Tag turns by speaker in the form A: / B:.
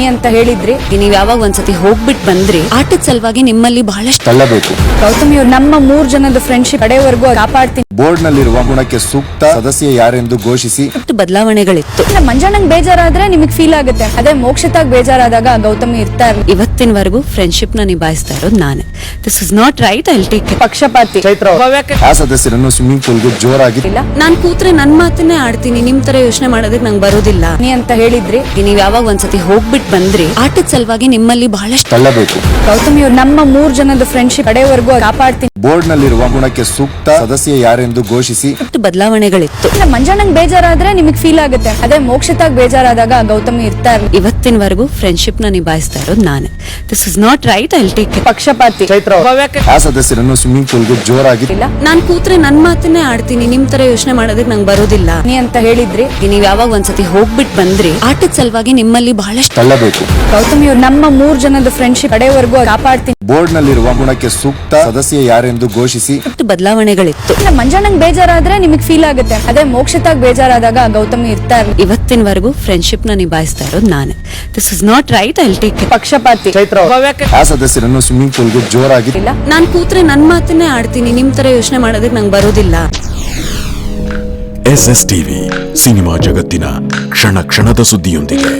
A: ಅಂತ ಹೇಳಿದ್ರಿ.
B: ನೀವ್ ಯಾವಾಗ ಒಂದ್ಸತಿ ಹೋಗ್ಬಿಟ್ಟು ಬಂದ್ರಿ ಆಟದ ಸಲುವಾಗಿ ನಿಮ್ಮಲ್ಲಿ ಬಹಳಷ್ಟು
C: ತಳ್ಳಬೇಕು.
A: ಗೌತಮಿ ಅವ್ರು ನಮ್ಮ 3 ಜನದ ಫ್ರೆಂಡ್ಶಿಪ್ ಕಡೆವರೆಗೂ ಕಾಪಾಡ್ತೀನಿ.
C: ಬೋರ್ಡ್ ನಲ್ಲಿರುವ ಗುಣಕ್ಕೆ ಸೂಕ್ತ ಸದಸ್ಯ ಯಾರೆಂದು ಘೋಷಿಸಿ.
B: ಬದಲಾವಣೆಗಳಿತ್ತು.
A: ಮಂಜಣ್ಣಂಗ್ ಬೇಜಾರಾದ್ರೆ ನಿಮಗ್ ಫೀಲ್ ಆಗುತ್ತೆ. ಅದೇ ಮೋಕ್ಷತಾಗ್ ಬೇಜಾರಾದಾಗ ಗೌತಮಿ ಇರ್ತಾರೆ.
B: ಇವತ್ತಿನವರೆಗೂ ಫ್ರೆಂಡ್ಶಿಪ್ ನ ನಿಭಾಯಿಸ್ತಾ ಇರೋದು ನಾನೇ. This is not right. I will take it.
A: ಪಕ್ಷಪಾತಿ
C: ಆ ಸದಸ್ಯರನ್ನು ಸ್ವಿಮ್ಮಿಂಗ್ ಪೂಲ್ಗೆ ಜೋರಾಗಿ
A: ಇಲ್ಲ.
B: ನಾನ್ ಕೂತ್ರೆ ನನ್ ಮಾತನ್ನೇ ಆಡ್ತೀನಿ. ನಿಮ್ ತರ ಯೋಚನೆ ಮಾಡೋದಕ್ಕೆ ನಂಗೆ ಬರೋದಿಲ್ಲ.
A: ಅಂತ ಹೇಳಿದ್ರಿ.
B: ನೀವ್ ಯಾವಾಗ ಒಂದ್ಸತಿ ಹೋಗ್ಬಿಟ್ಟು ಬಂದ್ರಿ ಆಟದ ಸಲುವಾಗಿ ನಿಮ್ಮಲ್ಲಿ ಬಹಳಷ್ಟು
C: ತಳ್ಳಬೇಕು.
A: ಗೌತಮಿ ಅವ್ರು ನಮ್ಮ 3 ಜನದ ಫ್ರೆಂಡ್ಶಿಪ್ ಕಡೆವರೆಗೂ ಕಾಪಾಡ್ತೀನಿ.
C: ಬೋರ್ಡ್ ನಲ್ಲಿರುವ ಗುಣಕ್ಕೆ ಸೂಕ್ತ ಸದಸ್ಯ ಯಾರೆಂದು ಘೋಷಿಸಿ.
B: ಬದಲಾವಣೆಗಳಿತ್ತು.
A: ಮಂಜಣ್ಣಂಗ್ ಬೇಜಾರಾದ್ರೆ ನಿಮಗ್ ಫೀಲ್ ಆಗುತ್ತೆ. ಅದೇ ಮೋಕ್ಷತಾಗ್ ಬೇಜಾರಾದಾಗ ಗೌತಮಿ ಇರ್ತಾರೆ.
B: ಇವತ್ತಿನವರೆಗೂ ಫ್ರೆಂಡ್ಶಿಪ್ ನ ನಿಭಾಯಿಸ್ತಾ ಇರೋದು ನಾನೇ. This is not right. I will take it.
A: ಪಕ್ಷಪಾತಿ
C: ಆ ಸದಸ್ಯರನ್ನು ಸ್ವಿಮ್ಮಿಂಗ್ ಪೂಲ್ಗೆ ಜೋರಾಗಿ
A: ಇಲ್ಲ.
B: ನಾನ್ ಕೂತ್ರೆ ನನ್ ಮಾತನ್ನೇ ಆಡ್ತೀನಿ. ನಿಮ್ ತರ ಯೋಚನೆ ಮಾಡೋದಕ್ಕೆ ನಂಗೆ ಬರೋದಿಲ್ಲ.
A: ಅಂತ ಹೇಳಿದ್ರಿ.
B: ನೀವ್ ಯಾವಾಗ ಒಂದ್ಸತಿ ಹೋಗ್ಬಿಟ್ಟು ಬಂದ್ರಿ ಆಟದ ಸಲುವಾಗಿ ನಿಮ್ಮಲ್ಲಿ ಬಹಳಷ್ಟು
C: ತಳ್ಳಬೇಕು.
A: ಗೌತಮಿ ಅವ್ರು ನಮ್ಮ 3 ಜನದ ಫ್ರೆಂಡ್ಶಿಪ್ ಕಡೆವರೆಗೂ ಕಾಪಾಡ್ತೀನಿ.
C: ಬೋರ್ಡ್ ನಲ್ಲಿರುವ ಗುಣಕ್ಕೆ ಸೂಕ್ತ ಸದಸ್ಯ ಯಾರೆಂದು ಘೋಷಿಸಿ.
B: ಬದಲಾವಣೆಗಳಿತ್ತು.
A: ಮಂಜಣ್ಣಂಗ್ ಬೇಜಾರಾದ್ರೆ ನಿಮಗ್ ಫೀಲ್ ಆಗುತ್ತೆ. ಅದೇ ಮೋಕ್ಷತಾಗ್ ಬೇಜಾರಾದಾಗ ಗೌತಮಿ ಇರ್ತಾರೆ.
B: ಇವತ್ತಿನವರೆಗೂ ಫ್ರೆಂಡ್ಶಿಪ್ ನ ನಿಭಾಯಿಸ್ತಾ ಇರೋದು ನಾನೇ. This is not right. I will take it.
A: ಪಕ್ಷಪಾತಿ
C: ಆ ಸದಸ್ಯರನ್ನು ಸ್ವಿಮ್ಮಿಂಗ್ ಪೂಲ್ಗೆ ಜೋರಾಗಿ
A: ಇಲ್ಲ.
B: ನಾನ್ ಕೂತ್ರೆ ನನ್ ಮಾತನ್ನೇ ಆಡ್ತೀನಿ. ನಿಮ್ ತರ ಯೋಚನೆ ಮಾಡೋದಕ್ಕೆ ನಂಗೆ ಬರೋದಿಲ್ಲ.
D: SS ಟಿವಿ ಸಿನಿಮಾ ಜಗತ್ತಿನ ಕ್ಷಣ ಕ್ಷಣದ ಸುದ್ದಿಯೊಂದಿಗೆ.